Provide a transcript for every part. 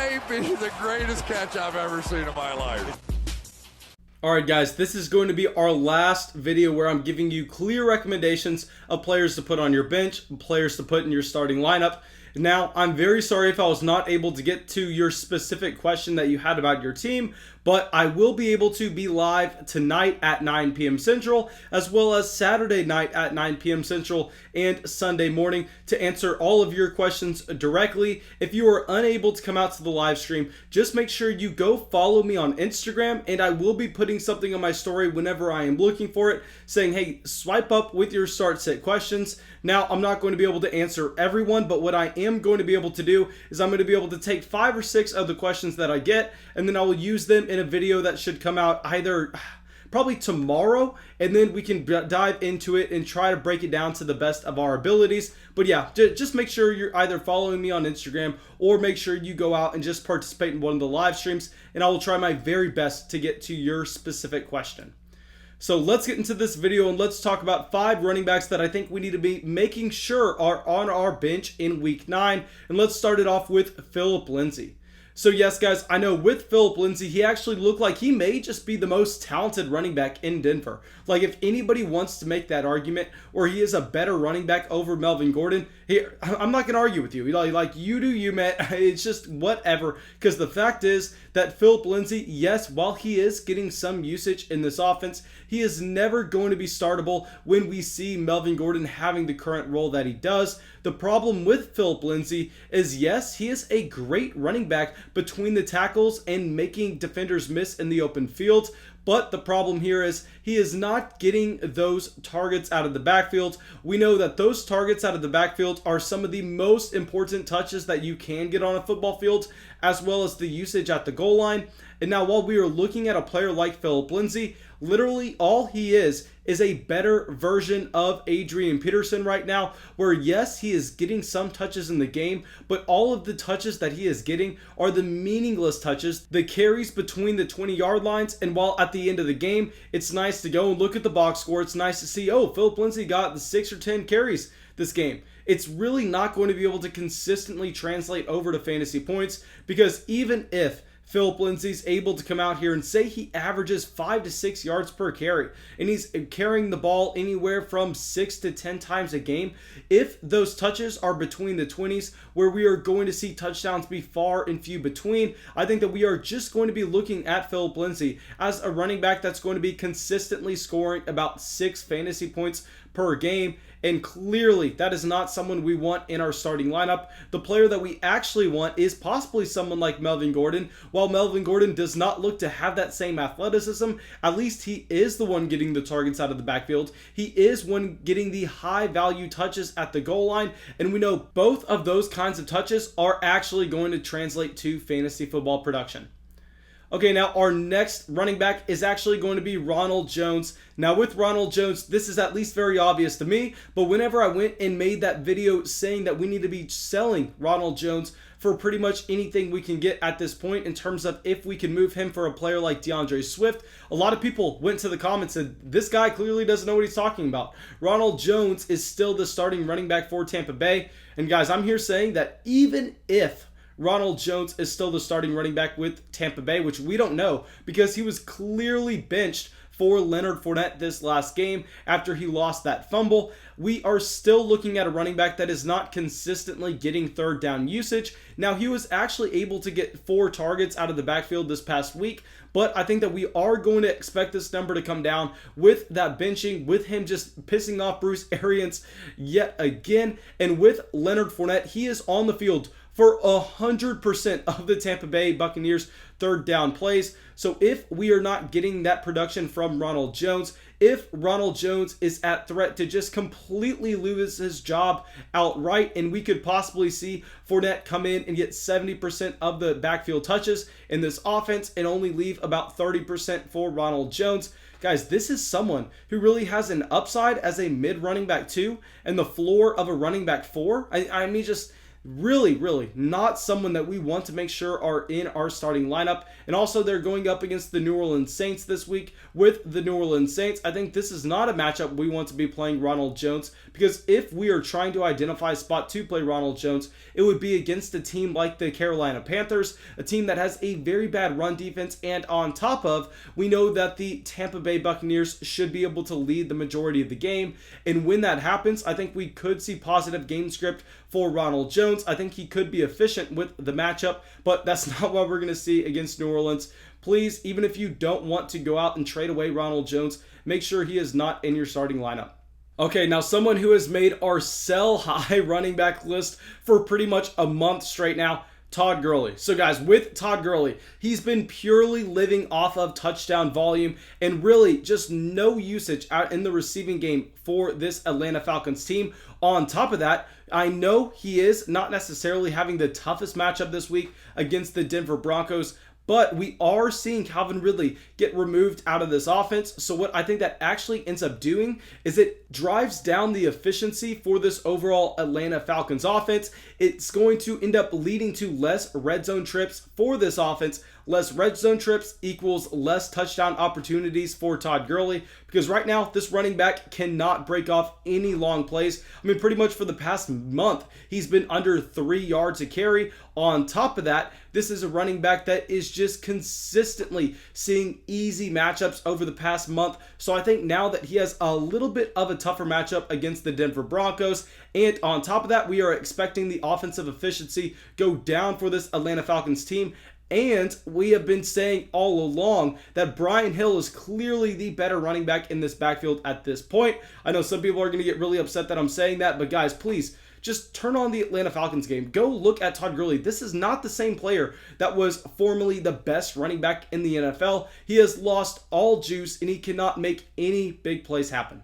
may be the greatest catch I've ever seen in my life. Alright guys, this is going to be our last video where I'm giving you clear recommendations of players to put on your bench, players to put in your starting lineup. Now, I'm very sorry if I was not able to get to your specific question that you had about your team, but I will be able to be live tonight at 9 p.m. Central, as well as Saturday night at 9 p.m. Central and Sunday morning to answer all of your questions directly. If you are unable to come out to the live stream, just make sure you go follow me on Instagram, and I will be putting something on my story whenever I am looking for it, saying, hey, swipe up with your start set questions. Now, I'm not going to be able to answer everyone, but what I am going to be able to do is I'm going to be able to take 5 or 6 of the questions that I get, and then I will use them in a video that should come out either probably tomorrow, and then we can dive into it and try to break it down to the best of our abilities. But yeah, just make sure you're either following me on Instagram or make sure you go out and just participate in one of the live streams, and I will try my very best to get to your specific question. So let's get into this video and let's talk about 5 running backs that I think we need to be making sure are on our bench in week 9. And let's start it off with Phillip Lindsey. So yes, guys, I know with Phillip Lindsey, he actually looked like he may just be the most talented running back in Denver. Like, if anybody wants to make that argument, or he is a better running back over Melvin Gordon, I'm not going to argue with you. Like, you do you, man. It's just whatever. Because the fact is that Phillip Lindsey, yes, while he is getting some usage in this offense, he is never going to be startable when we see Melvin Gordon having the current role that he does. The problem with Phillip Lindsey is, yes, he is a great running back between the tackles and making defenders miss in the open field. But the problem here is he is not getting those targets out of the backfield. We know that those targets out of the backfield are some of the most important touches that you can get on a football field, as well as the usage at the goal line. And now, while we are looking at a player like Phillip Lindsey, literally all he is a better version of Adrian Peterson right now, where yes, he is getting some touches in the game, but all of the touches that he is getting are the meaningless touches, the carries between the 20-yard lines. And while at the end of the game, it's nice to go and look at the box score, it's nice to see, oh, Phillip Lindsey got the 6 or 10 carries this game. It's really not going to be able to consistently translate over to fantasy points, because even if Phillip Lindsey's able to come out here and say he averages 5 to 6 yards per carry, and he's carrying the ball anywhere from 6 to 10 times a game, if those touches are between the 20s, where we are going to see touchdowns be far and few between, I think that we are just going to be looking at Phillip Lindsey as a running back that's going to be consistently scoring about 6 fantasy points per game. And clearly, that is not someone we want in our starting lineup. The player that we actually want is possibly someone like Melvin Gordon. While Melvin Gordon does not look to have that same athleticism, at least he is the one getting the targets out of the backfield. He is one getting the high-value touches at the goal line. And we know both of those kinds of touches are actually going to translate to fantasy football production. Okay, now our next running back is actually going to be Ronald Jones. Now with Ronald Jones, this is at least very obvious to me, but whenever I went and made that video saying that we need to be selling Ronald Jones for pretty much anything we can get at this point in terms of if we can move him for a player like DeAndre Swift, a lot of people went to the comments and said, this guy clearly doesn't know what he's talking about. Ronald Jones is still the starting running back for Tampa Bay. And guys, I'm here saying that even if Ronald Jones is still the starting running back with Tampa Bay, which we don't know because he was clearly benched for Leonard Fournette this last game after he lost that fumble. We are still looking at a running back that is not consistently getting third down usage. Now, he was actually able to get 4 targets out of the backfield this past week, but I think that we are going to expect this number to come down with that benching, with him just pissing off Bruce Arians yet again. And with Leonard Fournette, he is on the field for 100% of the Tampa Bay Buccaneers third down plays. So if we are not getting that production from Ronald Jones, if Ronald Jones is at threat to just completely lose his job outright, and we could possibly see Fournette come in and get 70% of the backfield touches in this offense and only leave about 30% for Ronald Jones, guys, this is someone who really has an upside as a mid running back 2 and the floor of a running back 4. I mean, just really not someone that we want to make sure are in our starting lineup. And also they're going up against the New Orleans Saints this week. With the New Orleans Saints, I think this is not a matchup we want to be playing Ronald Jones, because if we are trying to identify a spot to play Ronald Jones, it would be against a team like the Carolina Panthers, a team that has a very bad run defense, and on top of, we know that the Tampa Bay Buccaneers should be able to lead the majority of the game. And when that happens, I think we could see positive game script for Ronald Jones. I think he could be efficient with the matchup, but that's not what we're going to see against New Orleans. Please, even if you don't want to go out and trade away Ronald Jones, make sure he is not in your starting lineup. Okay, now someone who has made our sell high running back list for pretty much a month straight now, Todd Gurley. So guys, with Todd Gurley, he's been purely living off of touchdown volume and really just no usage out in the receiving game for this Atlanta Falcons team. On top of that, I know he is not necessarily having the toughest matchup this week against the Denver Broncos, but we are seeing Calvin Ridley get removed out of this offense. So what I think that actually ends up doing is it drives down the efficiency for this overall Atlanta Falcons offense. It's going to end up leading to less red zone trips for this offense. Less red zone trips equals less touchdown opportunities for Todd Gurley, because right now this running back cannot break off any long plays. I mean, pretty much for the past month, he's been under 3 yards a carry. On top of that, this is a running back that is just consistently seeing easy matchups over the past month. So I think now that he has a little bit of a tougher matchup against the Denver Broncos, and on top of that, we are expecting the offensive efficiency go down for this Atlanta Falcons team. And we have been saying all along that Brian Hill is clearly the better running back in this backfield at this point. I know some people are going to get really upset that I'm saying that, but guys, please just turn on the Atlanta Falcons game. Go look at Todd Gurley. This is not the same player that was formerly the best running back in the NFL. He has lost all juice and he cannot make any big plays happen.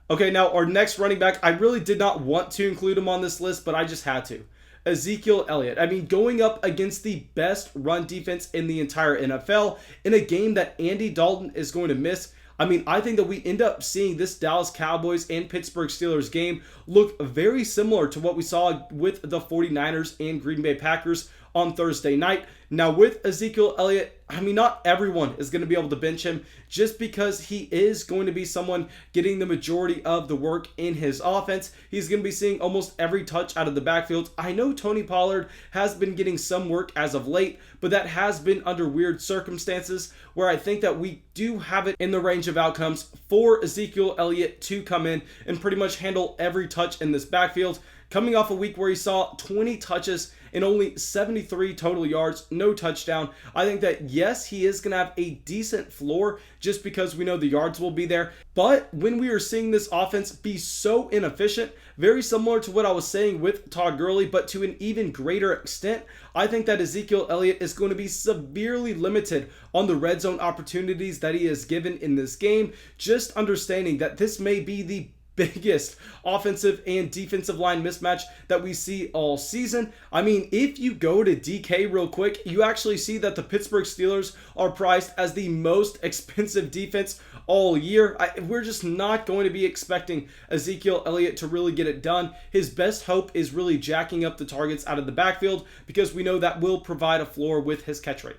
Okay, now our next running back, I really did not want to include him on this list, but I just had to. Ezekiel Elliott. I mean, going up against the best run defense in the entire NFL in a game that Andy Dalton is going to miss. I mean, I think that we end up seeing this Dallas Cowboys and Pittsburgh Steelers game look very similar to what we saw with the 49ers and Green Bay Packers on Thursday night. Now with Ezekiel Elliott, I mean, not everyone is going to be able to bench him just because he is going to be someone getting the majority of the work in his offense. He's going to be seeing almost every touch out of the backfield. I know Tony Pollard has been getting some work as of late, but that has been under weird circumstances where I think that we do have it in the range of outcomes for Ezekiel Elliott to come in and pretty much handle every touch in this backfield. Coming off a week where he saw 20 touches and only 73 total yards, no touchdown. I think that, yes, he is going to have a decent floor just because we know the yards will be there. But when we are seeing this offense be so inefficient, very similar to what I was saying with Todd Gurley, but to an even greater extent, I think that Ezekiel Elliott is going to be severely limited on the red zone opportunities that he is given in this game. Just understanding that this may be the biggest offensive and defensive line mismatch that we see all season. I mean, if you go to DK real quick, you actually see that the Pittsburgh Steelers are priced as the most expensive defense all year. We're just not going to be expecting Ezekiel Elliott to really get it done. His best hope is really jacking up the targets out of the backfield because we know that will provide a floor with his catch rate.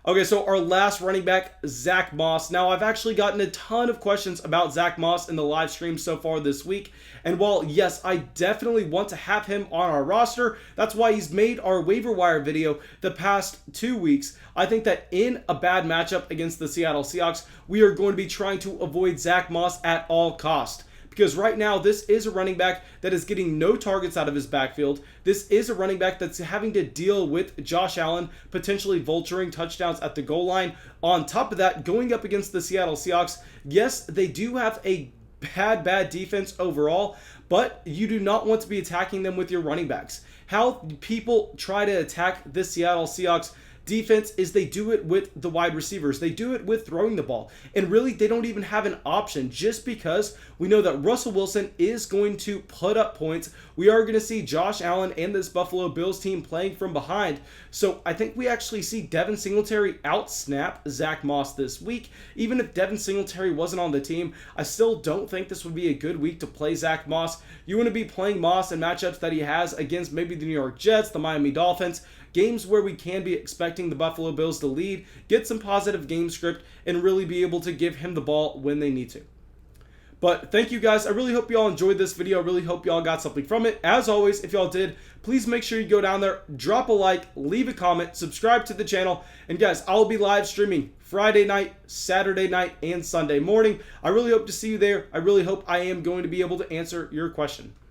Okay, so our last running back, Zach Moss. Now, I've actually gotten a ton of questions about Zach Moss in the live stream so far this week. And while, yes, I definitely want to have him on our roster, that's why he's made our waiver wire video the past 2 weeks. I think that in a bad matchup against the Seattle Seahawks, we are going to be trying to avoid Zach Moss at all cost. Because right now, this is a running back that is getting no targets out of his backfield. This is a running back that's having to deal with Josh Allen potentially vulturing touchdowns at the goal line. On top of that, going up against the Seattle Seahawks, yes, they do have a bad defense overall, but you do not want to be attacking them with your running backs. How people try to attack this Seattle Seahawks defense is they do it with the wide receivers. They do it with throwing the ball. And really, they don't even have an option just because we know that Russell Wilson is going to put up points. We are going to see Josh Allen and this Buffalo Bills team playing from behind. So I think we actually see Devin Singletary out-snap Zach Moss this week. Even if Devin Singletary wasn't on the team, I still don't think this would be a good week to play Zach Moss. You want to be playing Moss in matchups that he has against maybe the New York Jets, the Miami Dolphins, games where we can be expecting the Buffalo Bills to lead, get some positive game script, and really be able to give him the ball when they need to. But thank you guys. I really hope y'all enjoyed this video. I really hope y'all got something from it. As always, if y'all did, please make sure you go down there, drop a like, leave a comment, subscribe to the channel. And guys, I'll be live streaming Friday night, Saturday night, and Sunday morning. I really hope to see you there. I really hope I am going to be able to answer your question.